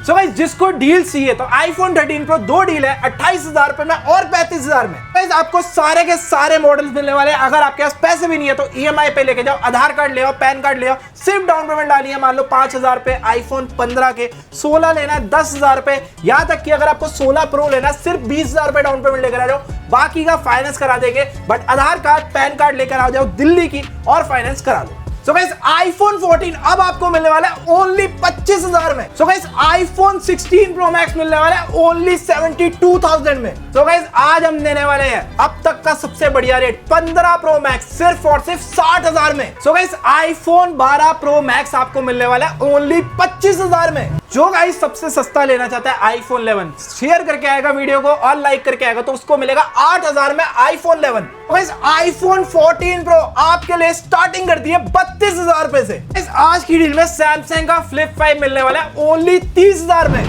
So guys जिसको deal चाहिए तो आईफोन 13 प्रो 2 डील है 28,000 रुपए में और 35,000 में। गाइस आपको सारे के सारे मॉडल्स मिलने वाले हैं। अगर आपके पास पैसे भी नहीं है तो ईएमआई पे लेके जाओ, आधार कार्ड ले आओ, पैन कार्ड ले आओ, सिर्फ डाउन पेमेंट डाली है मान लो 5,000 रुपए, आईफोन 15 के 16 लेना है 10,000 रुपए, यहां तक कि अगर आपको 16 प्रो लेना है सिर्फ 20,000 रुपए डाउन पेमेंट लेकर आ जाओ, बाकी का फाइनेंस करा देंगे। But Aadhaar card pan card लेकर आ जाओ दिल्ली की और फाइनेंस करा दो। सो गाइस आईफोन 14 अब आपको मिलने वाला है ओनली 25,000 में। So guys iPhone 16 pro max मिलने वाला है ओनली 72,000 में। सो गाइस आज हम देने वाले हैं अब तक का सबसे बढ़िया रेट 15 प्रो मैक्स सिर्फ और सिर्फ 60,000 में। So guys iPhone 12 pro max आपको मिलने वाला है ओनली 25,000 में। जो गाइस सबसे सस्ता लेना चाहता है आईफोन 11 शेयर करके आएगा वीडियो को और लाइक करके आएगा तो उसको मिलेगा 8,000 में आईफोन 11। गाइस आईफोन 14 प्रो आपके लिए स्टार्टिंग कर दी है 32,000 रुपए से। इस आज की डील में सैमसंग का फ्लिप 5 मिलने वाला है ओनली 30,000 में।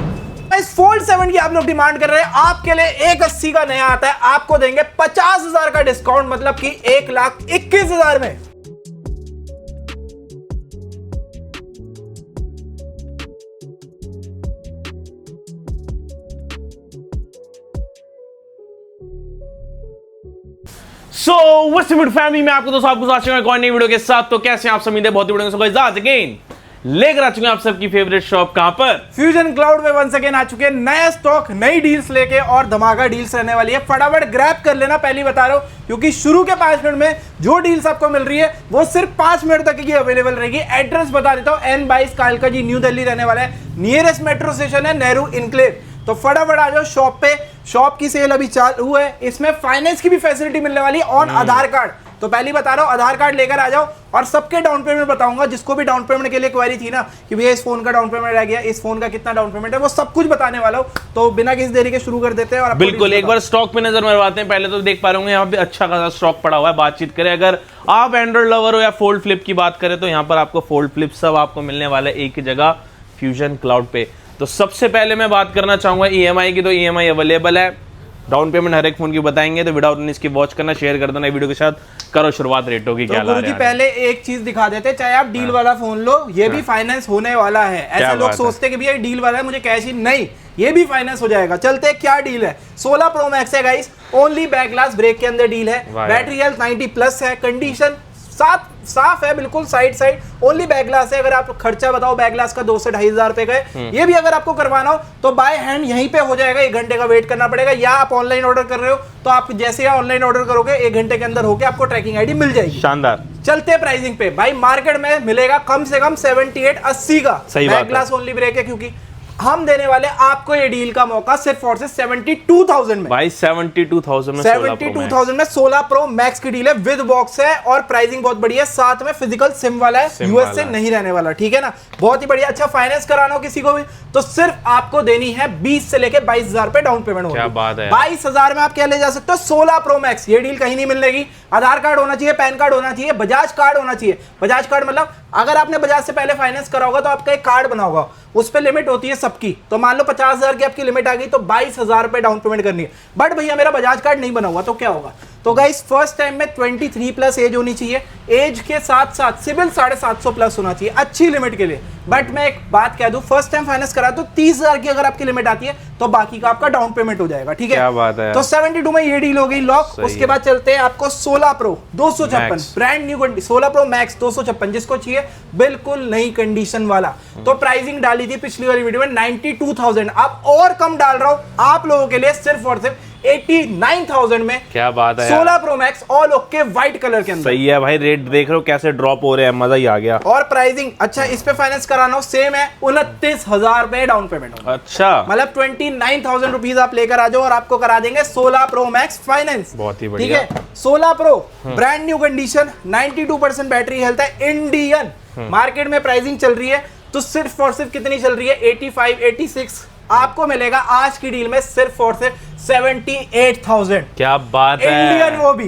इस फोल्ड 7 की आप लोग डिमांड कर रहे हैं, आपके लिए 180 का नया आता है, आपको देंगे 50,000 का डिस्काउंट, मतलब कि 1,21,000 में। सो फैमिली में आपको दोस्तों आपको स्वागत है एक और नई वीडियो के साथ। तो कैसे हैं आप सब? बहुत ही बढ़िया। आज अगेन लेकर आ चुके हैं आप सबकी फेवरेट शॉप कहां पर, फ्यूजन क्लाउड में वंस अगेन आ चुके हैं नया स्टॉक, नई डील्स लेके और धमाका डील्स रहने वाली है। फटाफट ग्रैब कर लेना, पहले बता रहा हूं, क्योंकि शुरू के 5 मिनट में जो डील्स आपको मिल रही है वो सिर्फ 5 मिनट तक की अवेलेबल रहेगी। एड्रेस बता देता हूं, N22 कालका जी न्यू दिल्ली रहने वाला है, नियरेस्ट मेट्रो स्टेशन है नेहरू इनक्लेव। तो फटाफट आ जाओ शॉप पे। शॉप की सेल अभी चालू है, इसमें फाइनेंस की भी फैसिलिटी मिलने वाली है ऑन आधार कार्ड। तो पहली बता रहा हूं, आधार कार्ड लेकर आ जाओ और सबके डाउन पेमेंट बताऊंगा। जिसको भी डाउन पेमेंट के लिए क्वेरी थी ना कि भैया इस फोन का डाउन पेमेंट रह गया, इस फोन का कितना डाउन पेमेंट है, वो सब कुछ बताने वाला हूं। तो बिना किसी देरी के शुरू कर देते हैं। और बिल्कुल एक बार स्टॉक पे नजर मरवाते हैं। पहले तो देख पा रहे होंगे यहाँ पे अच्छा खासा स्टॉक पड़ा हुआ है। बातचीत करें अगर आप एंड्रॉइड लवर हो या फोल्ड फ्लिप की बात करें तो यहाँ पर आपको फोल्ड फ्लिप सब आपको मिलने वाला है एक ही जगह, फ्यूजन क्लाउड पे। तो सबसे पहले मैं बात करना चाहूंगा ईएमआई की। तो ईएमआई अवेलेबल है, डाउन पेमेंट हर एक फोन की बताएंगे। तो विदाउट इसकी वॉच करना, शेयर कर देना वीडियो के साथ। करो शुरुआत रेटों की। क्या ला रहे हैं? पहले एक चीज दिखा देते, चाहे आप डील वाला फोन लो, ये भी फाइनेंस होने वाला है। ऐसे लोग सोचते कि भैया डील वाला है मुझे कैश ही, नहीं, ये भी फाइनेंस हो जाएगा। चलते क्या डील है। 16 प्रो मैक्स है guys, only back glass break के अंदर डील है, बैटरी हेल्थ 90+ है, कंडीशन साफ है बिल्कुल, साइड ओनली बैक ग्लास है। अगर आप खर्चा बताओ बैक ग्लास का 2 से 2,500 रुपए का है। ये भी अगर आपको करवाना हो तो बाय हैंड यहीं पे हो जाएगा, 1 घंटे का वेट करना पड़ेगा। या आप ऑनलाइन ऑर्डर कर रहे हो तो आप जैसे ऑनलाइन ऑर्डर करोगे 1 घंटे के अंदर होके आपको ट्रैकिंग आईडी मिल जाएगी। शानदार। चलते प्राइसिंग पे भाई, मार्केट में मिलेगा कम से कम 78-80 का बैक ग्लास ओनली ब्रेक है, क्योंकि हम देने वाले आपको ये डील का मौका सिर्फ और सिर्फ 72,000 में। भाई 72,000 में 72,000 में 16 प्रो मैक्स की डील है, विद बॉक्स है और प्राइसिंग बहुत बढ़िया है। साथ में फिजिकल सिम वाला है, यूएस से नहीं रहने वाला, ठीक है ना, बहुत ही बढ़िया। अच्छा फाइनेंस कराना हो किसी को भी तो सिर्फ आपको देनी है 20 से लेके 22,000 रुपए डाउन पेमेंट होगी। क्या बात है। 22,000 में आप क्या ले जा सकते हो, 16 प्रो मैक्स। ये डील कहीं नहीं मिलेगी। आधार कार्ड होना चाहिए, पैन कार्ड होना चाहिए, बजाज कार्ड होना चाहिए। बजाज कार्ड मतलब अगर आपने बजाज से पहले फाइनेंस करा होगा तो आपका एक कार्ड बना होगा, उस पर लिमिट होती है सबकी। तो मान लो 50,000 की आपकी लिमिट आ गई तो 22,000 रुपए डाउन पेमेंट करनी है। बट भैया मेरा बजाज कार्ड नहीं बना हुआ तो क्या होगा? तो गाइस फर्स्ट टाइम में 23+ एज होनी चाहिए, एज के साथ साथ सिविल 750+ होना चाहिए अच्छी लिमिट के लिए। बट मैं एक बात कह दूं, फर्स्ट टाइम फाइनेंस करा तो 30,000 की अगर आपकी लिमिट आती है तो बाकी का आपका डाउन पेमेंट हो जाएगा, ठीक है। क्या बात है। तो 72 में ये डील हो गई लॉक। उसके बाद चलते हैं आपको 16 pro 256 brand new 16 pro max 256, जिसको चाहिए बिल्कुल नई कंडीशन वाला। तो प्राइसिंग डाली थी पिछली वाली वीडियो में 92,000, अब और कम डाल रहा हूं आप लोगों के लिए सिर्फ और सिर्फ 89,000 में। क्या बात है। 16 pro max all okay white colour के अंदर। सही है भाई, रेट देख रहे हो कैसे ड्रॉप हो रहे हैं, मजा ही आ गया। और प्राइसिंग अच्छा, इस पे फाइनेंस कराना हो सेम है, 29,000 रुपए डाउन पेमेंट होगा। अच्छा मतलब 29,000 रुपीज आप लेकर आ जाओ और आपको करा देंगे 16 प्रो मैक्स फाइनेंस। बहुत ही बढ़िया। ठीक है, 16 pro brand new condition, 92% battery health है, इंडियन। मार्केट में प्राइसिंग चल रही है तो सिर्फ और सिर्फ कितनी चल रही है, 85-86। आपको मिलेगा आज की डील में सिर्फ और सिर्फ 78,000। क्या बात है।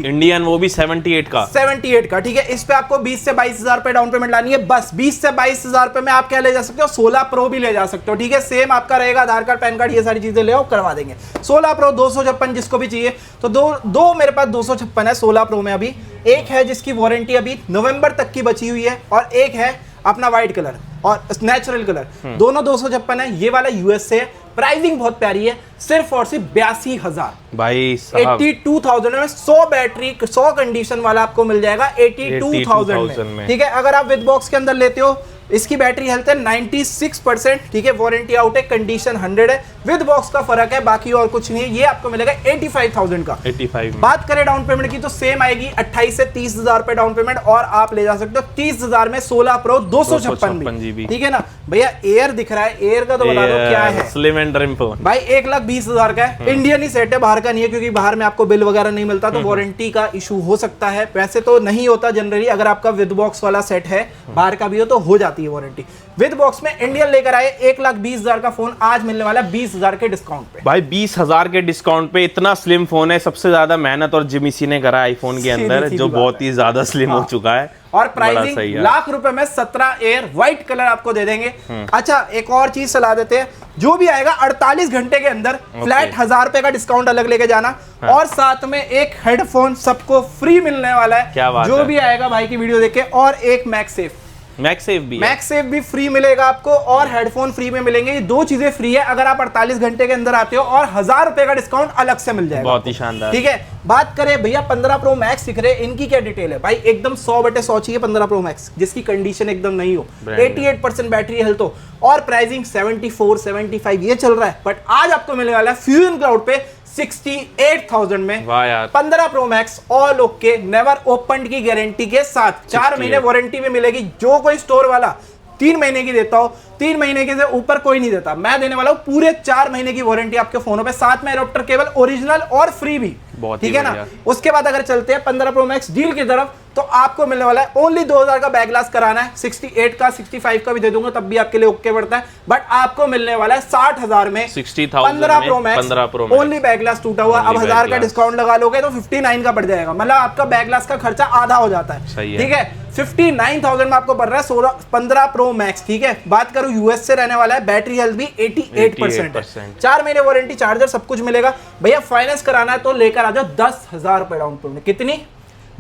इंडियन वो भी 78 का 78 का, ठीक है। इस पे आपको 20 से 22,000 रुपए डाउन पेमेंट लानी है बस। 20 से 22,000 रुपए में आप क्या ले जा सकते हो, 16 प्रो भी ले जा सकते हो, ठीक है। सेम आपका रहेगा, आधार कार्ड पैन कार्ड ये सारी चीजें ले आओ करवा देंगे। 16 प्रो 256 जिसको भी चाहिए तो दो मेरे पास 256 है 16 प्रो में। अभी एक है जिसकी वारंटी अभी नवंबर तक की बची हुई है और एक है अपना व्हाइट कलर। और नेचुरल कलर दोनों 256 है। ये वाला यूएस से है, प्राइसिंग बहुत प्यारी है, सिर्फ और सिर्फ 82,000 भाई साहब 82,000 में 100 बैटरी 100 कंडीशन वाला आपको मिल जाएगा 82,000 में। ठीक है, अगर आप विद बॉक्स के अंदर लेते हो, इसकी बैटरी हेल्थ है 96%। ठीक है, वारंटी आउट है, कंडीशन 100 है, विद बॉक्स का फर्क है, बाकी और कुछ नहीं है। ये आपको मिलेगा 85,000 का। 85 में। बात करें डाउन पेमेंट की तो सेम आएगी 28 से 30,000 रुपए डाउन पेमेंट, और आप ले जा सकते हो 30,000 में 16 प्रो 256 GB। ठीक है ना भैया, एयर दिख रहा है, एयर का तो बता दो क्या है। स्लिम एंड ट्रिम फोन भाई 1,20,000 का है, इंडियन ही सेट है, बाहर का नहीं है, क्योंकि बाहर में आपको बिल वगैरह नहीं मिलता, तो वारंटी का इशू हो सकता है। वैसे तो नहीं होता जनरली, अगर आपका विद बॉक्स वाला सेट है, बाहर का भी हो तो हो जाती है वारंटी। विद बॉक्स में इंडियन लेकर आए 1,20,000 का फोन, आज मिलने वाला 20,000 के डिस्काउंट पे। भाई 20,000 के डिस्काउंट पे इतना स्लिम फोन है। सबसे ज्यादा मेहनत और जिमिसी ने करा आईफोन के अंदर, जो बहुत ही ज्यादा स्लिम हो चुका है। और प्राइसिंग लाख रुपए में 17 एयर व्हाइट कलर आपको दे देंगे। अच्छा, एक और चीज सलाह देते हैं, जो भी आएगा 48 घंटे के अंदर फ्लैट 1,000 रुपए का डिस्काउंट अलग लेके जाना, और साथ में एक हेडफोन सबको फ्री मिलने वाला है। क्या बात जो है? भी आएगा भाई की वीडियो देख के, और एक मैक्सेफ भी फ्री मिलेगा आपको, और हेडफोन फ्री में मिलेंगे। ये दो चीजें फ्री है अगर आप 48 घंटे के अंदर आते हो, और 1,000 रुपए का डिस्काउंट अलग से मिल जाएगा। बहुत ही शानदार। ठीक है, बात करें भैया 15 प्रो मैक्स दिख रहे, इनकी क्या डिटेल है भाई? एकदम 100/100 चाहिए 15 प्रो मैक्स, जिसकी कंडीशन एकदम नहीं हो, 88% बैटरी हेल्थ हो, और प्राइसिंग 74 75 ये चल रहा है। बट आज आपको मिलने वाला है फ्यूजन क्लाउड पे 68,000 में 15 pro max all okay never open की गारंटी के साथ। 4 महीने वारंटी में मिलेगी। जो कोई स्टोर वाला 3 महीने की देता हो, 3 महीने के से ऊपर कोई नहीं देता, मैं देने वाला हूं पूरे 4 महीने की वारंटी आपके फोनों पे, साथ में एडाप्टर केबल ओरिजिनल और फ्री भी। ठीक है ना। उसके बाद अगर चलते हैं 15 प्रो मैक्स डील की तरफ, तो आपको मिलने वाला है ओनली 2,000 का बैक ग्लास कराना है, 68 का 65 का भी दे दूंगा, तब भी आपके लिए ओके पड़ता है। बट आपको मिलने वाला है 60,000 में 15 pro max only back glass टूटा हुआ। अब 1,000 का डिस्काउंट लगा लोगे तो 59 का पड़ जाएगा, मतलब आपका बैक ग्लास का खर्चा आधा हो जाता है। ठीक है, 59,000 में आपको पड़ रहा है 15 प्रो मैक्स। ठीक है, बात करूं यूएस से रहने वाला है, बैटरी हेल्थ भी 88% है, 4 महीने वारंटी, चार्जर सब कुछ मिलेगा। भैया फाइनेंस कराना है तो लेकर आ जाओ 10,000 रुपए डाउन पेमेंट। कितनी?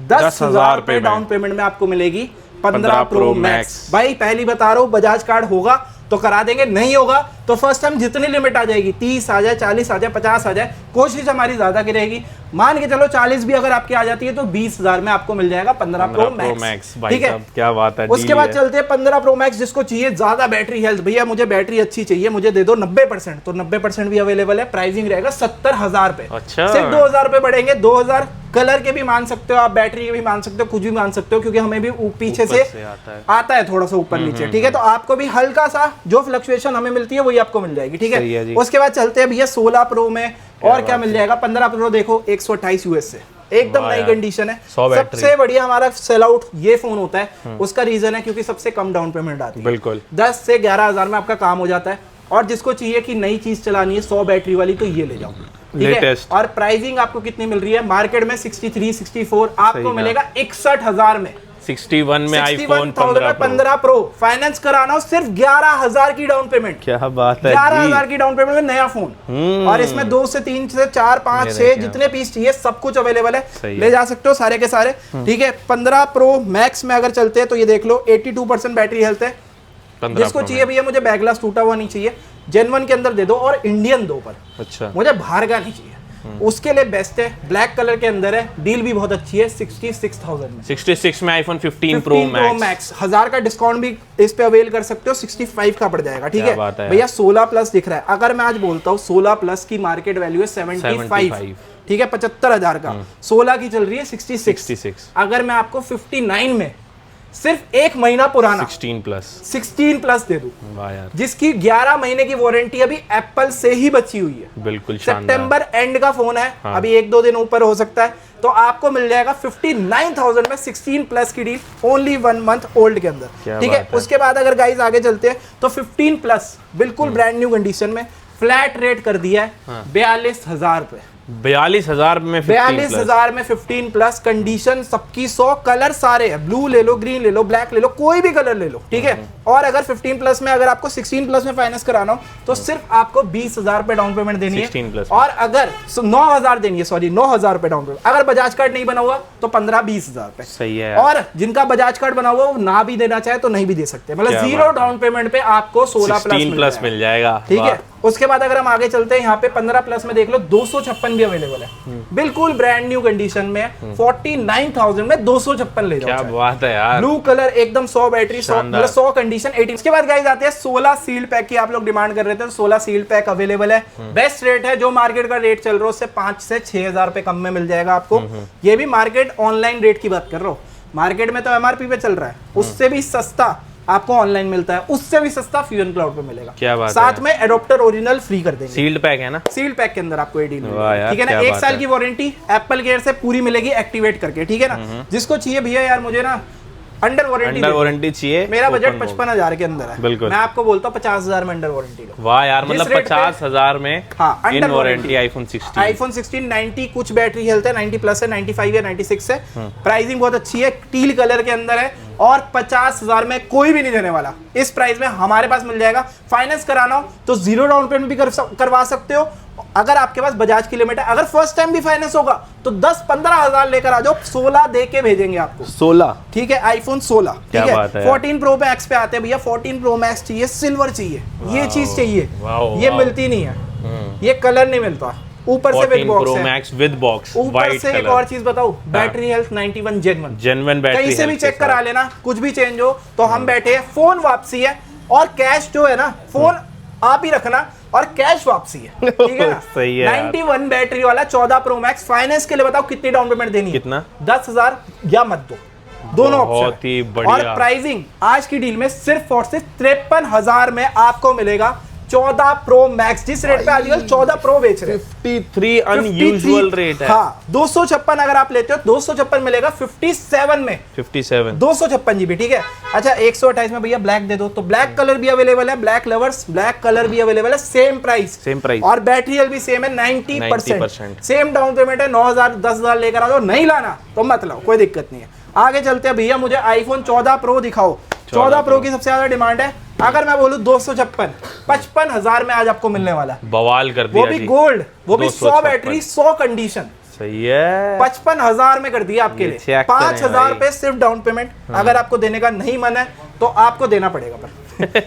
10,000 रुपए डाउन पेमेंट में आपको मिलेगी 15 प्रो मैक्स। भाई पहली बता रहा हूं, बजाज कार्ड होगा तो करा देंगे, नहीं होगा तो फर्स्ट टाइम जितनी लिमिट आ जाएगी, 30 आ जाए, 40 आ जाए, 50 आ जाए, कोशिश हमारी ज्यादा की रहेगी। मान के चलो 40 भी अगर आपकी आ जाती है तो 20,000 में आपको मिल जाएगा 15 प्रो मैक्स। ठीक है, क्या बात है। उसके बाद चलते हैं 15 प्रो मैक्स, जिसको चाहिए ज्यादा बैटरी हेल्थ, भैया मुझे बैटरी अच्छी चाहिए, मुझे दे दो 90%, तो 90% भी अवेलेबल है। प्राइसिंग रहेगा 70,000 पे। अच्छा, सिर्फ 2,000 रुपए बढ़ेंगे। 2,000 कलर के भी मान सकते हो आप, बैटरी के भी मान सकते हो, कुछ भी मान सकते हो, क्योंकि हमें भी पीछे से आता है थोड़ा सा ऊपर नीचे। ठीक है, तो आपको भी हल्का सा जो फ्लक्चुएशन हमें मिलती है वही आपको मिल जाएगी। ठीक है, उसके बाद चलते हैं भैया 16 प्रो में, और क्या मिल जाएगा। 15 प्रो देखो 128 यूएस से, एकदम नई कंडीशन है। सबसे बढ़िया हमारा सेल आउट ये फोन होता है, उसका रीजन है क्योंकि सबसे कम डाउन पेमेंट आती है। बिल्कुल 10 से 11,000 में आपका काम हो जाता है। और जिसको चाहिए कि नई चीज चलानी है 100 बैटरी वाली, तो ये ले जाओ। ठीक है, और प्राइसिंग आपको कितनी मिल रही है मार्केट में? 63 64 आपको मिलेगा 61,000 में। 61 में आईफोन 15 प्रो फाइनेंस कराना हो, सिर्फ 11,000 की डाउन पेमेंट। क्या बात है, 11,000 की डाउन पेमेंट में नया फोन, और इसमें 2 से 3 से 4 5 6 जितने पीस चाहिए सब कुछ अवेलेबल है, ले जा सकते हो सारे के सारे। ठीक है, 15 प्रो मैक्स में अगर चलते हैं तो ये देख लो 82% बैटरी हेल्थ है। जिसको चाहिए भैया मुझे बैक ग्लास टूटा हुआ नहीं चाहिए, जेन1 के अंदर दे दो, और इंडियन दो पर। अच्छा, मुझे बाहर का नहीं चाहिए, उसके लिए बेस्ट है, ब्लैक कलर के अंदर है, डील भी बहुत अच्छी है 66,000 में। 66 में आईफोन 15 प्रो मैक्स 1,000 का डिस्काउंट भी इस पे अवेल कर सकते हो, 65 का पड़ जाएगा। ठीक है भैया, 16 प्लस दिख रहा है। अगर मैं आज बोलता हूँ 16 प्लस की मार्केट वैल्यू है 75, ठीक है, 75,000 का, 16 की चल रही है 66। अगर मैं आपको 59 में सिर्फ 1 महीना पुराना 16 प्लस दे दूं, जिसकी 11 महीने की वारंटी अभी एप्पल से ही बची हुई है, बिल्कुल सितंबर एंड का फोन है। हाँ। अभी 1-2 दिन ऊपर हो सकता है, तो आपको मिल जाएगा 59,000 में 16 प्लस की डील, ओनली 1 मंथ ओल्ड के अंदर। ठीक है, उसके बाद अगर गाइस आगे चलते हैं तो 15 प्लस बिल्कुल ब्रांड न्यू कंडीशन में फ्लैट रेट कर दिया है 42,000 रुपए। 42,000 में 42,000 में 15 प्लस, कंडीशन सबकी 100, कलर सारे हैं, ब्लू ले लो, ग्रीन ले लो, ब्लैक ले लो, कोई भी कलर ले लो, ठीक है। और अगर 15 प्लस में अगर आपको 16 प्लस में फाइनेंस कराना हो तो सिर्फ आपको 20,000 रुपए डाउन पेमेंट देनी है, 16 प्लस और अगर 9,000 देनी है, सॉरी 9,000 रुपए डाउन पेमेंट। अगर बजाज कार्ड नहीं बना हुआ तो 15-20,000 रुपए। सही है। और जिनका बजाज कार्ड बना हुआ वो ना भी देना चाहे तो नहीं भी दे सकते, मतलब 0 डाउन पेमेंट पे आपको 16 प्लस मिल जाएगा, ठीक है। उसके बाद अगर हम आगे चलते हैं, यहाँ पे 15 प्लस में देख लो 256 भी अवेलेबल है, बिल्कुल ब्रांड न्यू कंडीशन में 49,000 में 256 ले जाओ। क्या बात है यार, ब्लू कलर एकदम 100 बैटरी, 100 कंडीशन 18। इसके बाद गाइस आते हैं 16 सील्ड पैक की, आप लोग डिमांड कर रहे थे, तो 16 सील्ड पैक अवेलेबल है। बेस्ट रेट है, जो मार्केट का रेट चल रहा है उससे 5 से 6,000 रुपए कम में मिल जाएगा आपको। ये भी मार्केट ऑनलाइन रेट की बात कर रहा हूँ, मार्केट में तो एमआरपी पे चल रहा है, उससे भी सस्ता आपको ऑनलाइन मिलता है, उससे भी सस्ता फ्यूजन क्लाउड पे मिलेगा। क्या बात साथ में एडोप्टर ओरिजिनल फ्री कर देंगे। सील्ड पैक है ना, सील्ड पैक के अंदर आपको ये डील मिलेगा, ठीक है ना। 1 साल की वारंटी एप्पल केयर से पूरी मिलेगी एक्टिवेट करके, ठीक है ना। जिसको चाहिए भैया यार मुझे ना अंडर वारंटी चाहिए, मेरा बजट 55,000 के अंदर है, बिल्कुल मैं आपको बोलता हूँ 50,000 में अंडर वारंटी लो। वाह यार, मतलब 50,000 में अंडर वारंटी आईफोन 16 90 कुछ बैटरी हेल्थ है, 90 प्लस है, 95 है, 96 है, प्राइसिंग बहुत अच्छी है, टील कलर के अंदर है, और 50,000 में कोई भी नहीं देने वाला। इस प्राइस में हमारे पास मिल जाएगा। फाइनेंस कराना हो तो 0 डाउन पेमेंट भी करवा सकते हो, अगर आपके पास बजाज की लिमिट है। अगर फर्स्ट टाइम भी फाइनेंस होगा तो 10-15,000 लेकर आ जाओ, 16 दे के भेजेंगे आपको। 16, ठीक है, आईफोन 16, ठीक है। 14 प्रो मैक्स पे आते हैं भैया, 14 प्रो मैक्स चाहिए, सिल्वर चाहिए, ये चीज चाहिए, ये मिलती नहीं है, ये कलर नहीं मिलता। ऊपर से विद बॉक्स है, मैक्स विद बॉक्स। ऊपर से एक और चीज बताऊं, बैटरी हेल्थ 91 जेन्युइन बैटरी, कहीं से भी चेक करा लेना, कुछ भी चेंज हो तो हम बैठे हैं। फोन वापसी है, और कैश जो है ना, फोन आप ही रखना, और कैश वापसी है, ठीक है ना। सही है 91 बैटरी वाला 14 प्रो मैक्स। फाइनेंस के लिए बताओ कितनी डाउन पेमेंट देनी है? कितना? 10,000 या मत दो, दोनों ऑप्शन। बहुत ही बढ़िया। और प्राइसिंग आज की डील में सिर्फ और सिर्फ 53,000 में आपको मिलेगा 14 प्रो मैक्स, जिस रेट पे आजकल 14 प्रो बेच रहे हैं। 53 अनयूजुअल रेट है। हाँ, 256 अगर आप लेते हो 256 मिलेगा 57 में, 57 256 जीबी, ठीक है। अच्छा 128 में भैया ब्लैक दे दो, तो ब्लैक कलर भी अवेलेबल है, ब्लैक लवर्स ब्लैक कलर भी अवेलेबल है, सेम प्राइस, और बैटरी हेल्थ भी सेम है 90%, सेम डाउन पेमेंट है। 9,000 10,000 लेकर आ जाओ, नहीं लाना तो मत लाओ, कोई दिक्कत नहीं है। आगे चलते हैं भैया, मुझे आईफोन 14 प्रो दिखाओ। 14 प्रो की सबसे ज्यादा डिमांड है। अगर मैं बोलूं 256, 55,000 में आज आपको मिलने वाला है, बवाल कर दिया, वो भी गोल्ड, वो भी 100 बैटरी 100 कंडीशन। सही है, 55,000 में कर दिया आपके लिए। 5,000 पे सिर्फ डाउन पेमेंट, अगर आपको देने का नहीं मन है तो आपको देना पड़ेगा पर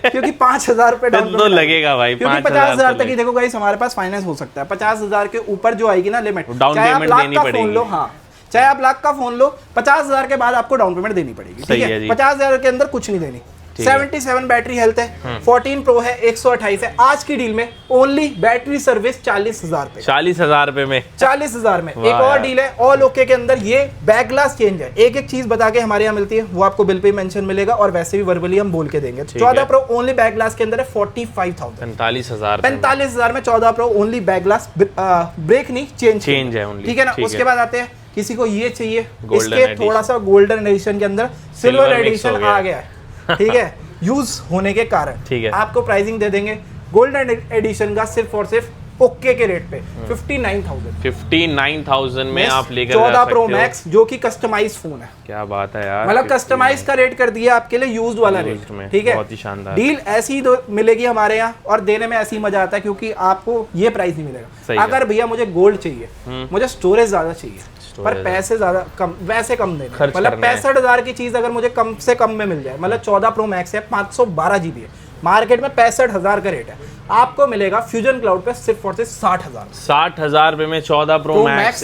क्योंकि 5,000 रुपए डाउन तो लगेगा भाई, क्योंकि 50,000 तक ही देखो गाइस हमारे पास फाइनेंस हो सकता है। 50,000 के ऊपर जो आएगी ना लिमिट, चाहे आप लाख का फोन लो, हाँ चाहे आप लाख का फोन लो, 50,000 के बाद आपको डाउन पेमेंट देनी पड़ेगी, ठीक है। 50,000 के अंदर कुछ नहीं देनी। 77 बैटरी हेल्थ है, 14 प्रो है, 128 है। आज की डील में ओनली बैटरी सर्विस 40,000 रुपए, 40,000 रुपए में, 40,000 में। एक और डील है ऑल ओके के अंदर, ये बैक ग्लास चेंज है, एक एक चीज बता के हमारे यहाँ मिलती है, वो आपको बिल पे मेंशन मिलेगा, और वैसे भी वर्बली हम बोल के देंगे। 14 प्रो ओनली बैक ग्लास के अंदर है 45,000, 45,000 में 14 pro only back glass, break नहीं चेंज है ओनली, ठीक है ना। उसके बाद आते हैं, किसी को ये चाहिए, इसके थोड़ा सा गोल्डन एडिशन के अंदर सिल्वर एडिशन आ गया है, ठीक है, यूज होने के कारण, ठीक है। आपको प्राइसिंग दे देंगे गोल्डन एडिशन का सिर्फ और सिर्फ ओके के रेट पे 59,000 में आप लेकर 14 प्रो मैक्स, जो कि कस्टमाइज फोन है। क्या बात है यार, मतलब कस्टमाइज का रेट कर दिया आपके लिए, यूज्ड वाला रेट, ठीक है। बहुत ही शानदार डील ऐसी ही मिलेगी हमारे यहाँ, और देने में ऐसी मजा आता है क्योंकि आपको ये प्राइस नहीं मिलेगा। अगर भैया मुझे गोल्ड चाहिए, मुझे स्टोरेज ज्यादा चाहिए, पर पैसे ज्यादा कम, वैसे कम देने, मतलब 65,000 की चीज अगर मुझे कम से कम में मिल जाए, मतलब 14 प्रो मैक्स है, 512 जीबी है, मार्केट में 65,000 का रेट है, आपको मिलेगा फ्यूजन क्लाउड पे सिर्फ और सिर्फ 60,000 रुपए में 14 प्रो मैक्स,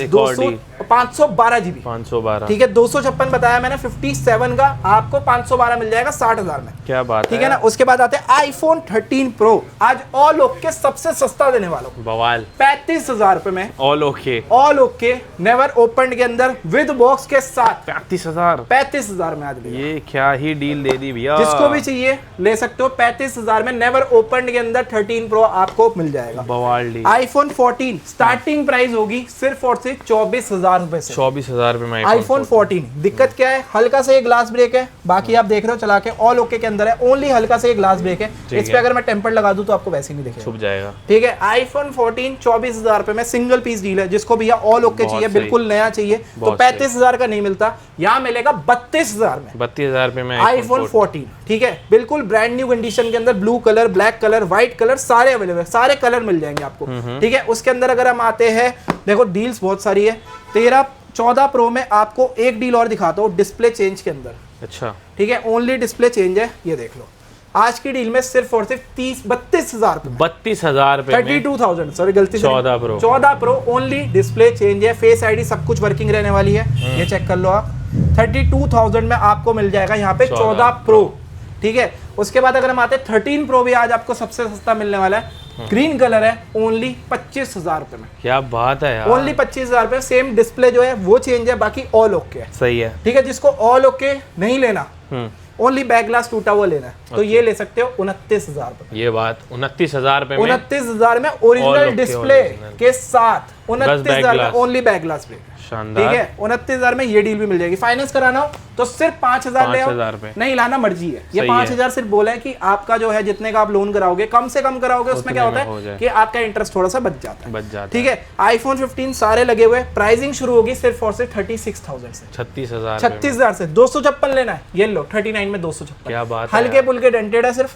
512 जीबी, 512, ठीक है। 256 बताया मैंने, 57 का आपको 512 मिल जाएगा 60,000 में, क्या बात, ठीक है ना। उसके बाद आते हैं आईफोन 13 प्रो, आज ऑल ओके सबसे सस्ता देने वाला हूं, बवाल 35,000 रुपए में, ऑल ओके नेवर ओपन के अंदर विद बॉक्स के साथ 35,000 में आज ये क्या ही डील दे दी भैया, जिसको भी चाहिए ले सकते हो। 35,000 में नेवर ओपन के अंदर 13 प्रो आपको मिल जाएगा, बवाल डील। आईफोन 14 स्टार्टिंग प्राइस होगी सिर्फ और सिर्फ 24,000 24,000 रुपए से। 24,000 रुपए में आईफोन 14। दिक्कत क्या है, हल्का सा ये ग्लास ब्रेक है, बाकी आप देख रहे हो चला के ऑल ओके के अंदर है, ओनली हल्का सा ये ग्लास ब्रेक है। इस पे अगर मैं टेम्पर लगा दूं तो आपको वैसे ही नहीं दिखेगा, छुप जाएगा। ठीक है। आईफोन 14 24,000 रुपए में सिंगल पीस डील है। जिसको भैया ऑल ओके चाहिए, बिल्कुल नया चाहिए, तो 35,000 का नहीं मिलता, यहाँ मिलेगा 32,000 में। 32,000 रुपए में आईफोन 14, ठीक है, बिल्कुल ब्रांड न्यू कंडीशन के अंदर, blue colour, black colour, white colour, सारे अवेलेबल है, सारे कलर मिल जाएंगे आपको, ठीक है। उसके अंदर अगर हम आते हैं, देखो डील्स बहुत सारी है। 14 प्रो में आपको एक डील और दिखाता हूँ, डिस्प्ले चेंज के अंदर। अच्छा, ठीक है, ओनली डिस्प्ले चेंज है, ये देख लो। आज की डील में सिर्फ और सिर्फ 32,000 रुपए, 32,000 रुपए में 32,000, सॉरी गलती से 14 प्रो ओनली डिस्प्ले चेंज है, फेस आईडी सब कुछ वर्किंग रहने वाली है, ये चेक कर लो आप। 32,000 में आपको मिल जाएगा यहाँ पे 14 प्रो, ठीक है। उसके बाद अगर हम आते हैं 13 प्रो, भी आज आपको सबसे सस्ता मिलने वाला है, ग्रीन कलर है, ओनली 25,000 रुपए में। क्या बात है यार, ओनली 25,000 रुपए। सेम डिस्प्ले जो है वो चेंज है, बाकी ऑल ओके है, सही है, ठीक है। जिसको ऑल ओके नहीं लेना, ओनली बैक ग्लास टूटा हुआ लेना है, तो ये ले सकते हो 29,000 रुपए। ये बात 29,000 रुपए में, 29,000 में ओरिजिनल डिस्प्ले के साथ, 29,000 में ओनली बैक ग्लास ब्रेक, शानदार, ठीक है। 29,000 में ये डील भी मिल जाएगी। फाइनेंस कराना हो तो सिर्फ 5,000 ले आओ, नहीं लाना मर्जी है। ये 5,000 सिर्फ बोला है कि आपका जो है जितने का आप लोन कराओगे, कम से कम कराओगे, उसमें क्या होता है कि आपका इंटरेस्ट थोड़ा सा बच जाता है, ठीक है। आईफोन 15 सारे लगे हुए, प्राइसिंग शुरू होगी सिर्फ और सिर्फ 36,000 से, 36,000 से। 256 लेना है, ये लो 39 में 256, क्या बात, हल्के पुल्के डेंटेड है, सिर्फ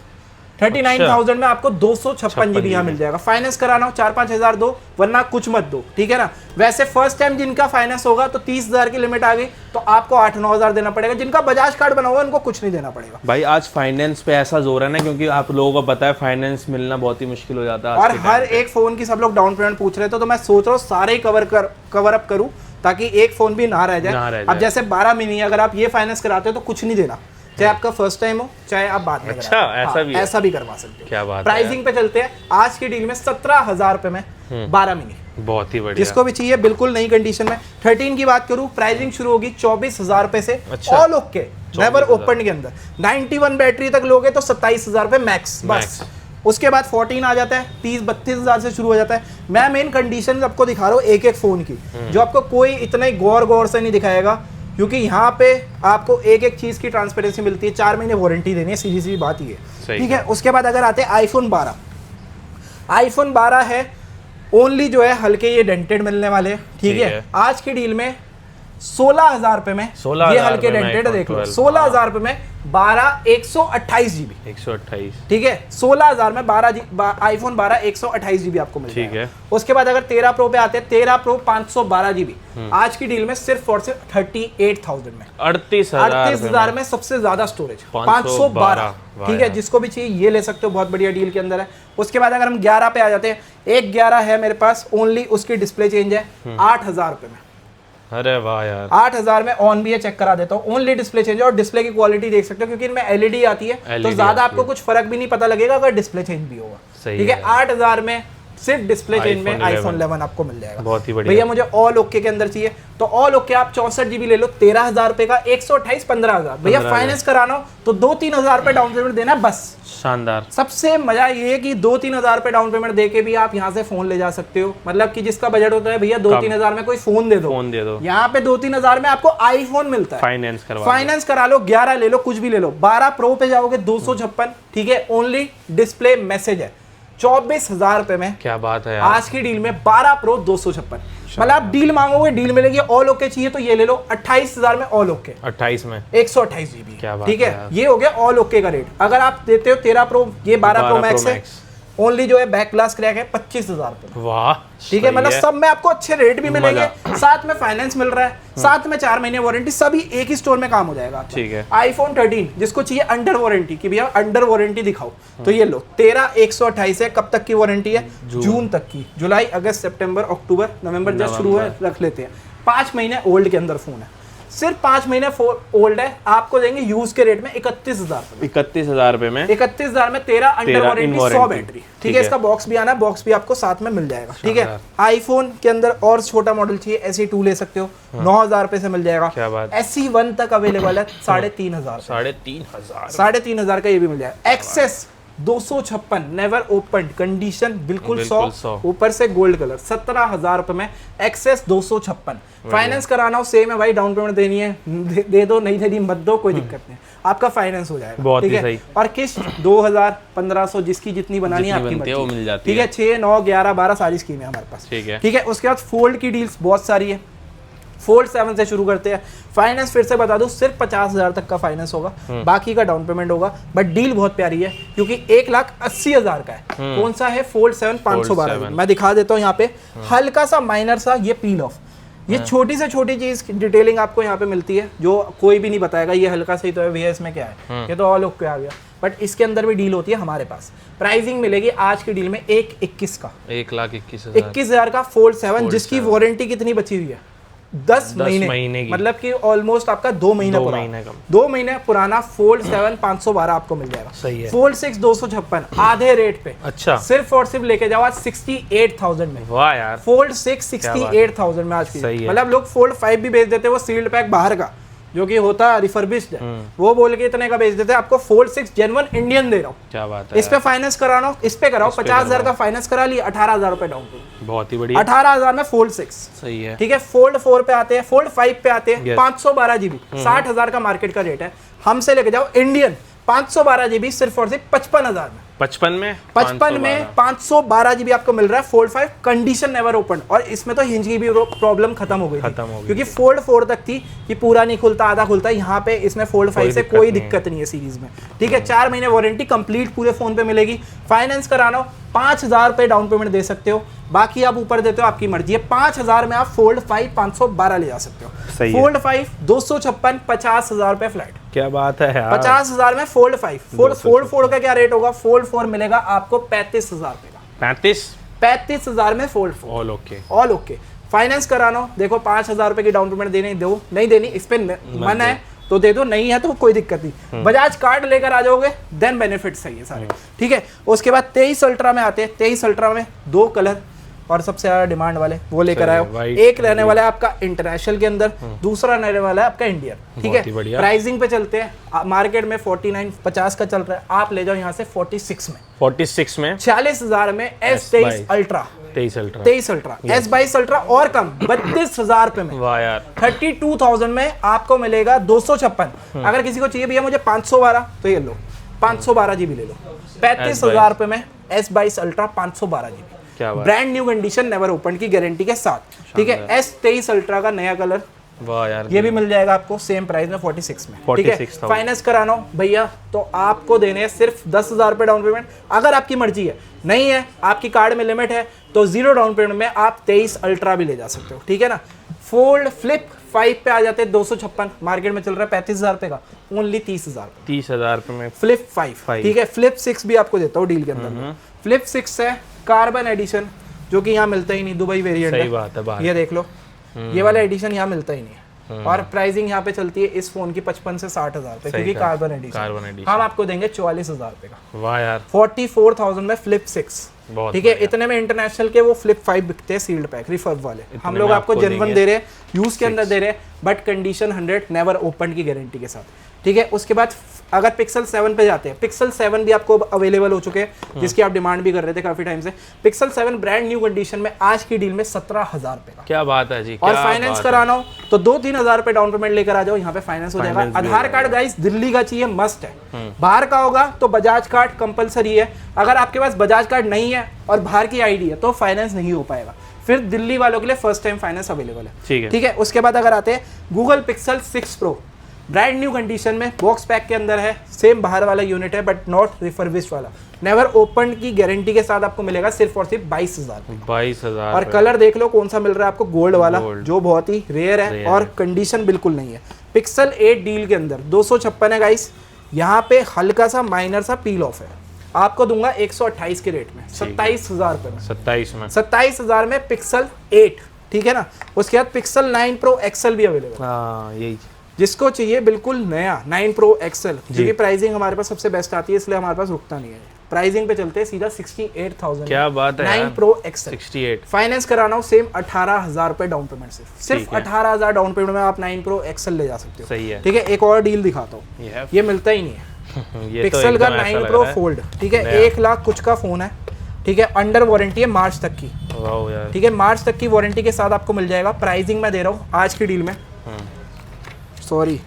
39,000 में आपको 256 GB यहाँ मिल जाएगा। फाइनेंस कराना हो 4-5 हज़ार दो, वरना कुछ मत दो, ठीक है ना। वैसे फर्स्ट टाइम जिनका फाइनेंस होगा तो 30,000 की लिमिट आ गई, तो आपको 8-9 हज़ार देना पड़ेगा। जिनका बजाज कार्ड बना हुआ है उनको कुछ नहीं देना पड़ेगा। भाई आज फाइनेंस पे ऐसा जोर है ना, क्योंकि आप लोगों को पता है फाइनेंस मिलना बहुत ही मुश्किल हो जाता है, और हर एक फोन की सब लोग डाउन पेमेंट पूछ रहे थे, तो मैं सोच रहा हूँ सारे ही कवर अप करूँ, ताकि एक फोन भी ना रह जाए। अब जैसे 12 मिनी, अगर आप ये फाइनेंस कराते हो तो कुछ नहीं देना, चाहे आपका फर्स्ट टाइम हो, चाहे आप बाद में। अच्छा, ऐसा भी करवा सकते हो। क्या बात है। प्राइसिंग पे चलते हैं, आज की डील में 17,000 रुपए में 12 मिनी, बहुत ही बढ़िया। जिसको भी चाहिए बिल्कुल नई कंडीशन में। 13 की बात करूं, प्राइसिंग शुरू होगी 24,000 रुपए से, ऑल ओके, नेवर ओपन के अंदर। 91 बैटरी तक लोगे तो 27,000 रुपए मैक्स, बस। उसके बाद 14 आ जाता है, 30-32,000 से शुरू हो जाता है। मैं मेन कंडीशन आपको दिखा रहा हूँ एक एक फोन की, जो आपको कोई इतने गौर से नहीं दिखाएगा, क्योंकि यहाँ पे आपको एक एक चीज की ट्रांसपेरेंसी मिलती है। 4 महीने वारंटी देनी है, सीधी सी बात ये, ठीक है। उसके बाद अगर आते हैं आईफोन 12, आईफोन 12 है ओनली जो है हल्के ये डेंटेड मिलने वाले, ठीक है। आज की डील में 16,000 रुपए में ये हल्के डेंटेड देख लो, 16,000 रुपए में 12 128 GB, 128, ठीक है। 16,000 में 12 आईफोन 12 128 GB आपको मिल जाएगा, ठीक है। उसके बाद अगर 13 प्रो पे आते हैं, 13 प्रो 512 GB, आज की डील में सिर्फ और सिर्फ 38,000 में, 38,000 में सबसे ज्यादा स्टोरेज, 512, ठीक है। जिसको भी चाहिए ये ले सकते हो, बहुत बढ़िया डील के अंदर है। उसके बाद अगर हम 11 पे आ जाते हैं, एक 11 है मेरे पास, ओनली उसकी डिस्प्ले चेंज है 8,000 रुपए में। अरे वाह यार, 8,000 में ऑन भी है, चेक करा देता हूँ। ओनली डिस्प्ले चेंज है, और डिस्प्ले की क्वालिटी देख सकते हो, क्योंकि इनमें LED आती है, तो ज्यादा आपको कुछ फर्क भी नहीं पता लगेगा अगर डिस्प्ले चेंज भी होगा, ठीक है। 8,000 में सिर्फ डिस्प्ले चेंज में आईफोन 11 आपको मिल जाएगा, बहुत ही बढ़िया। भैया मुझे ऑल ओके के अंदर चाहिए, तो ऑल ओके आप 64 GB ले लो, 13,000 रुपए का, 128 15,000। भैया फाइनेंस कराना हो तो 2-3 रुपए डाउन पेमेंट देना, बस। शानदार। सबसे मजा ये है कि 2-3 रुपए डाउन पेमेंट देके भी आप यहाँ से फोन ले जा सकते हो। मतलब कि जिसका बजट होता है भैया 2-3 में कोई फोन दे दो, यहाँ पे 2-3 में आपको आईफोन मिलता है। फाइनेंस करा लो, 11 ले लो, कुछ भी ले लो। 12 प्रो पे जाओगे 256, ठीक है। ओनली डिस्प्ले मैसेज है 24,000 रुपए में, क्या बात है यार। आज की डील में 12 प्रो 256, मतलब आप डील मांगोगे डील मिलेगी। ऑल ओके चाहिए तो ये ले लो, 28,000 में ऑल ओके, 28 में 128 GB, ठीक है। ये हो गया ऑल ओके का रेट। अगर आप देते हो 13 प्रो, ये 12 प्रो मैक्स है, ओनली जो है बैक ग्लास क्रैक है 25,000 रुपए, वाह, ठीक है। मतलब सब में आपको अच्छे रेट भी मिलेंगे, साथ में फाइनेंस मिल रहा है, साथ में 4 महीने वारंटी, सभी एक ही स्टोर में काम हो जाएगा, ठीक है। आईफोन 13 जिसको चाहिए अंडर वारंटी की, भैया अंडर वारंटी दिखाओ, तो ये लो 13 128 है। कब तक की वारंटी है? जून तक की। जुलाई अगस्त सितंबर अक्टूबर नवंबर जब शुरू है रख लेते हैं। 5 महीने ओल्ड के अंदर फोन है, सिर्फ 5 महीने ओल्ड है, आपको देंगे यूज के रेट में 31,000 रुपए, 31,000 रुपए में, 31,000 में 13 अंडर वारंटी 100 बैटरी, ठीक है। इसका बॉक्स भी आना है, बॉक्स भी आपको साथ में मिल जाएगा, ठीक है। आईफोन के अंदर और छोटा मॉडल चाहिए, SE2 ले सकते हो, 9,000 रुपए से मिल जाएगा। SE1 तक अवेलेबल है, 3,500, 3,500, 3,500 का ये भी मिल जाएगा। एक्सेस 256 नेवर ओपन, कंडीशन बिल्कुल बिल्कुल 100, ऊपर से गोल्ड कलर, 17,000 रुपए में एक्सेस 256। फाइनेंस कराना हो सेम है भाई, डाउन पेमेंट देनी है दे दो, नहीं देनी मत दो, कोई दिक्कत नहीं, आपका फाइनेंस हो जाएगा। बहुत ठीक ही है सही। और किस्त 2000 1500 जिसकी जितनी बनानी है आपकी बनती है वो मर्जी। मिल जाती ठीक है 6 9 11 12 सारी स्कीम है हमारे पास। ठीक है। ठीक है उसके बाद फोल्ड की डील्स बहुत सारी है। फोल्ड 7 से शुरू करते हैं। फाइनेंस फिर से बता दूं सिर्फ 50,000 तक का फाइनेंस होगा, बाकी का डाउन पेमेंट होगा। बट डील बहुत प्यारी है क्योंकि 1,80,000 का है। कौन सा है? फोल्ड 7 512। मैं दिखा देता हूँ यहाँ पे, हल्का सा माइनर सा ये पील ऑफ, ये छोटी से छोटी चीज डिटेलिंग आपको यहाँ पे मिलती है जो कोई भी नहीं बताएगा। ये हल्का सा ही तो है भैया, इसमें क्या है, ये तो ऑल ओके आ गया। बट इसके अंदर भी डील होती है हमारे पास। प्राइसिंग मिलेगी आज की डील में 1,21 का, 1,21,000 का फोल्ड 7 जिसकी वारंटी कितनी बची हुई है? 10 महीने की। मतलब कि ऑलमोस्ट आपका 2 महीना पुराना, 2 महीने पुराना फोल्ड 7 512 आपको मिल जाएगा। सही है। फोल्ड 6 256 आधे रेट पे, अच्छा, सिर्फ और सिर्फ लेके जाओ आज 68,000 में। वाह यार, फोल्ड 6 68,000 में आज की। मतलब लोग फोल्ड 5 भी बेच देते हैं, वो सील्ड पैक बाहर का जो कि होता है रिफर्बिश्ड है, वो बोल के इतने का बेच देते हैं। आपको फोल्ड 6 जेन्युइन इंडियन दे रहा हूँ। क्या बात है। इस पे फाइनेंस कराना, इस पे कराओ, 50,000 का फाइनेंस करा लिया, 18,000 रुपए डाउन पेमेंट, बहुत ही बढ़िया, 18,000 में फोल्ड 6। सही है। ठीक है फोल्ड 4 पे आते हैं, फोल्ड 5 पे आते हैं, 512 जीबी, 60,000 का मार्केट का रेट है। हमसे लेके जाओ इंडियन 512 जीबी सिर्फ और सिर्फ 55,000 में। 55 में 512 जीबी आपको मिल रहा है। फोल्ड 5 कंडीशन नेवर ओपन, और इसमें तो हिंज की भी प्रॉब्लम खत्म हो गई थी क्योंकि फोल्ड 4 तक थी कि पूरा नहीं खुलता, आधा खुलता है। यहाँ पे इसमें फोल्ड 5 से कोई दिक्कत नहीं है सीरीज में। ठीक है 4 महीने वारंटी कंप्लीट पूरे फोन पे मिलेगी। फाइनेंस कराना 5,000 रुपए डाउन पेमेंट दे सकते हो, बाकी आप ऊपर देते हो, आपकी मर्जी है। 5,000 में आप फोल्ड 5 512 ले जा सकते हो। फोल्ड 5 256 50,000 रुपए फ्लैट। क्या बात है यार, 50,000 में फोल्ड 5। फोल्ड 4 का क्या रेट होगा? फोल्ड 4 मिलेगा आपको 35,000 रुपए का। 35,000 में fold 4 all okay, all okay. Finance कराना देखो 5,000 रुपए की डाउन पेमेंट देने दो, नहीं देनी इस पे मन है तो दे दो, नहीं है तो कोई दिक्कत नहीं। बजाज कार्ड लेकर आ जाओगे देन बेनिफिट सही है सारे। ठीक है उसके बाद 23 अल्ट्रा में आते हैं। 23 अल्ट्रा में 2 कलर और सबसे ज्यादा डिमांड वाले वो लेकर आए। एक रहने वाला है आपका इंटरनेशनल के अंदर, दूसरा रहने वाला है आपका इंडियन। ठीक है प्राइसिंग पे चलते हैं। मार्केट में 49-50 का चल रहा है, आप ले जाओ यहाँ से 46 में। 46,000 में S23 ultra, 23 ultra, S22 ultra और कम 32,000 रुपए में। वाह यार, 32,000 में आपको मिलेगा 256। अगर किसी को चाहिए भैया मुझे 512 तो ये लो 512 जीबी ले लो। 35,000 रुपए में S22 ultra 512 GB, brand new condition never open की गारंटी के साथ। ठीक है S23 अल्ट्रा का नया कलर, वाह यार, ये भी मिल जाएगा आपको सेम प्राइस में 46 में। ठीक है फाइनेंस कराना हो भैया तो आपको देने हैं सिर्फ 10,000 रुपए डाउन पेमेंट। अगर आपकी मर्जी है, नहीं है आपकी कार्ड में लिमिट है तो 0 डाउन पेमेंट में आप 23 अल्ट्रा भी ले जा सकते हो। ठीक है ना। फोल्ड फ्लिप 5 पे आ जाते हैं 256, मार्केट में चल रहा है 35,000 रुपए का, ओनली 30,000 रुपए में फ्लिप 5। ठीक है फ्लिप 6 भी आपको देता हूँ डील के अंदर। फ्लिप 6 है कार्बन एडिशन जो कि यहाँ मिलता ही नहीं, दुबई वेरिएंट है। सही बात है, ये देख लो ये वाला एडिशन यहाँ मिलता ही नहीं है। और प्राइसिंग यहाँ पे चलती है इस फोन की 55 से 60,000 रुपए क्योंकि कार्बन एडिशन। हम आपको देंगे 44,000 रुपए का। वाह यार, 44,000 में फ्लिप 6। ठीक है इतने में इंटरनेशनल के वो फ्लिप 5 बिकते हैं सील्ड पैक रिफर्ब वाले। हम लोग आपको जेन्युइन दे रहे हैं, यूज के अंदर दे रहे हैं, बट कंडीशन 100 नेवर ओपन की गारंटी के साथ। ठीक है उसके बाद अगर पिक्सल 7 पे जाते हैं, पिक्सल 7 भी आपको अवेलेबल हो चुके हैं जिसकी आप डिमांड भी कर रहे थे काफी टाइम से। पिक्सल 7 ब्रांड न्यू कंडीशन में आज की डील में 17,000 रुपए का। क्या बात है जी। और फाइनेंस कराना हो तो 2-3 हजार रुपए डाउन पेमेंट लेकर आ जाओ, यहाँ पे फाइनेंस हो जाएगा। आधार कार्ड गाइस दिल्ली का चाहिए, मस्ट है। बाहर का होगा तो बजाज कार्ड कंपलसरी है। अगर आपके पास बजाज कार्ड नहीं है और बाहर की आईडी है तो फाइनेंस नहीं हो पाएगा। फिर दिल्ली वालों के लिए फर्स्ट टाइम फाइनेंस अवेलेबल है। ठीक है उसके बाद अगर आते हैं Google pixel 6 pro brand new condition में, बॉक्स पैक के अंदर है, सेम बाहर वाला यूनिट है बट नॉट रिफर्बिश्ड वाला, नेवर ओपन की गारंटी के साथ आपको मिलेगा सिर्फ और सिर्फ 22,000। और कलर देख लो कौन सा मिल रहा है आपको, गोल्ड वाला जो बहुत ही रेयर है और कंडीशन बिल्कुल नहीं है। पिक्सल 8 डील के अंदर 256 है गाइस, यहाँ पे हल्का सा माइनर सा पील ऑफ है, आपको दूंगा 128 के रेट में 27,000 रुपए में। 27,000 में पिक्सल 8। ठीक है ना। उसके बाद पिक्सल 9 प्रो एक्सल भी अवेलेबल है, यही जिसको चाहिए बिल्कुल नया 9 प्रो एक्सल, क्योंकि प्राइसिंग हमारे पास सबसे बेस्ट आती है इसलिए हमारे पास रुकता नहीं है। प्राइसिंग पे चलते हैं सीधा 68,000। क्या बात है 9 प्रो एक्सल 68। फाइनेंस कराना हो सेम 18,000 रुपए डाउन पेमेंट सिर्फ 18,000 डाउन पेमेंट में आप 9 प्रो एक्सल ले जा सकते हो। सही है। ठीक है एक और डील दिखाता हूँ, ये मिलता ही नहीं है। ये पिक्सल तो का एकदम ऐसा 9 लग प्रो रहा है। फोल्ड, ठीक है, नया। 1 लाख कुछ का फोन है, ठीक है, अंडर वारंटी है मार्च तक की, वाओ यार। ठीक है, मार्च तक की वारंटी के साथ आपको मिल जाएगा। प्राइसिंग मैं दे रहा हूँ आज की डील में, सॉरी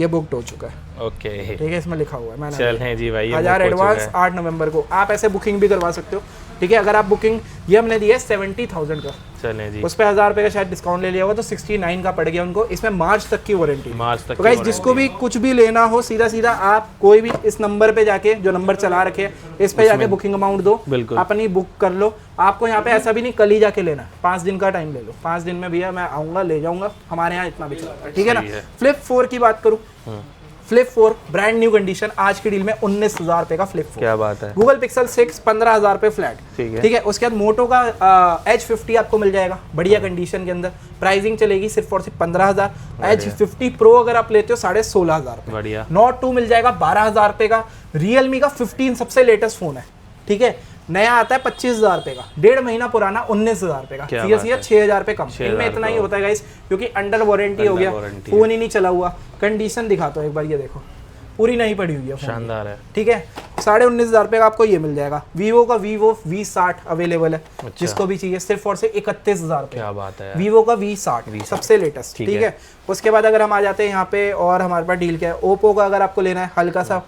ये बुकड हो चुका है, ओके ठीक है, इसमें लिखा हुआ है मैंने चलें जी भाई, ये 1000 book हो चुका एडवांस है। 8 नवंबर को आप ऐसे बुकिंग भी करवा सकते हो, ठीक है। अगर आप बुकिंग ये हमने दी है 70,000 का, चलें जी, उस पर 1000 रुपये का शायद डिस्काउंट ले लिया होगा तो 69 का पड़ गया उनको। इसमें मार्च तक की वारंटी, मार्च तक तो की गाइस warranty जिसको भी कुछ भी लेना हो सीधा सीधा आप कोई भी इस नंबर पे जाके, जो नंबर चला रखे इस पे जाके बुकिंग अमाउंट दो, बिल्कुल। अपनी बुक कर लो। आपको यहाँ पे ऐसा भी नहीं कल ही जाके लेना, 5 दिन का टाइम ले लो, 5 दिन में भैया मैं आऊंगा ले जाऊंगा, हमारे यहाँ इतना भी चलता है, ठीक है ना। सही है। फ्लिप 4 की बात करूँ, फ्लिप 4 ब्रांड न्यू कंडीशन आज की डील में 19,000 रुपए का फ्लिप 4। क्या बात है। गूगल पिक्सल 6 15,000 रुपए फ्लैट, ठीक है। उसके बाद मोटो का H50 आपको मिल जाएगा बढ़िया कंडीशन के अंदर, प्राइसिंग चलेगी सिर्फ और सिर्फ 15,000। H50 प्रो अगर आप लेते हो 16,500 रुपए। बढ़िया। नोट 2 मिल जाएगा 12,000 रुपए का। रियलमी का 15 सबसे लेटेस्ट फोन है, ठीक है, नया आता है 25,000 रुपए का, 1.5 महीना पुराना 19,000 रुपए का, क्या सीरियसली बात है। 6,000 रुपए कम। 6,000 इनमें इतना ही का होता है गाइस, क्योंकि अंडर वारंटी हो Under गया, warranty फोन ही नहीं चला हुआ। कंडीशन दिखाता हूँ एक बार, ये देखो पूरी नहीं पड़ी हुई है फोन की। शानदार है। ठीक है, 19,500 रुपए का आपको ये मिल जाएगा। वीवो का वीवो V60 अवेलेबल है, जिसको भी चाहिए, सिर्फ और सिर्फ 31,000 रुपए। क्या बात है यार। वीवो का V60 सबसे लेटेस्ट, ठीक है। उसके बाद अगर हम आ जाते हैं यहाँ पे, और हमारे पास डील क्या है, ओप्पो का अगर आपको लेना है हल्का सा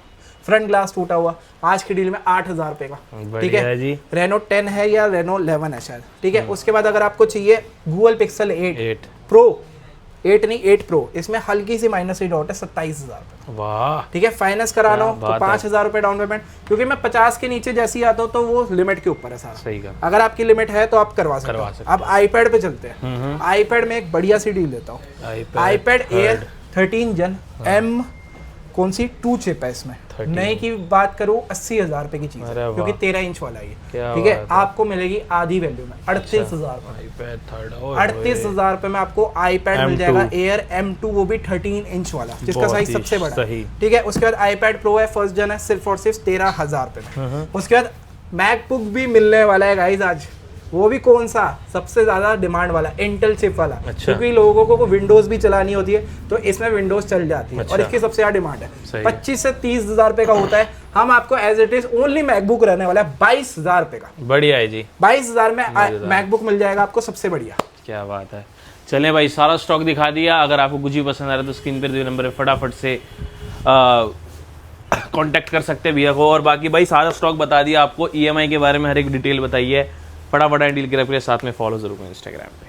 फ्रंट ग्लास टूटा हुआ, आज की डील में 8,000 रुपए का, ठीक बढ़िया है जी। रेनो 10 है या रेनो 11 है शायद, ठीक है। उसके बाद अगर आपको चाहिए गूगल पिक्सल 8 प्रो, 8 नहीं 8 प्रो, इसमें हल्की सी माइनस ही डॉट है, 27,000 रुपए, वाह। ठीक है। फाइनेंस कराना हो क्या तो बात है। 5,000 रुपए डाउन पेमेंट, क्योंकि मैं 50 के नीचे जैसी आता हूँ तो वो लिमिट के ऊपर है सारा। सही कहा। अगर आपकी लिमिट है तो आप करवा सकते हो। अब आईपैड पे चलते हैं। आईपैड में एक बढ़िया सी डील देता हूँ, आईपैड एयर 13 जन M कौन सी 2 चिप है इसमें। नई की बात करूँ 80,000 रुपए की चीज है, क्योंकि 13 इंच वाला है, ठीक है। आपको मिलेगी आधी वैल्यू में 38,000 रुपए। 38,000 रुपए में आपको आईपैड मिल जाएगा एयर M2, वो भी 13 इंच वाला, जिसका साइज सबसे बड़ा है, ठीक है। उसके बाद आईपैड प्रो है फर्स्ट जन है, सिर्फ और सिर्फ 13,000 रुपए में। उसके बाद मैकबुक भी मिलने वाला है गाइस आज, वो भी कौन सा सबसे ज्यादा डिमांड वाला, इंटेल चिप वाला, क्योंकि लोगों को विंडोज भी चलानी होती है तो इसमें विंडोज चल जाती है, और इसकी सबसे ज्यादा डिमांड है। 25 से 30,000 रुपए का होता है। हम आपको as it is only MacBook रहने वाला है 22,000 रुपए का। बढ़िया है जी, 22,000 में मैकबुक मिल जाएगा आपको, सबसे बढ़िया। क्या बात है। चलें भाई, सारा स्टॉक दिखा दिया। अगर आपको कुछ भी पसंद आ रहा है तो स्क्रीन पर दिए नंबर पे फटाफट से कांटेक्ट कर सकते हैं भैया को। और बाकी भाई सारा स्टॉक बता दिया आपको, EMI के बारे में हर एक डिटेल बताई है। फटाफट डील के साथ में फॉलो जरूर करें इंस्टाग्राम पे।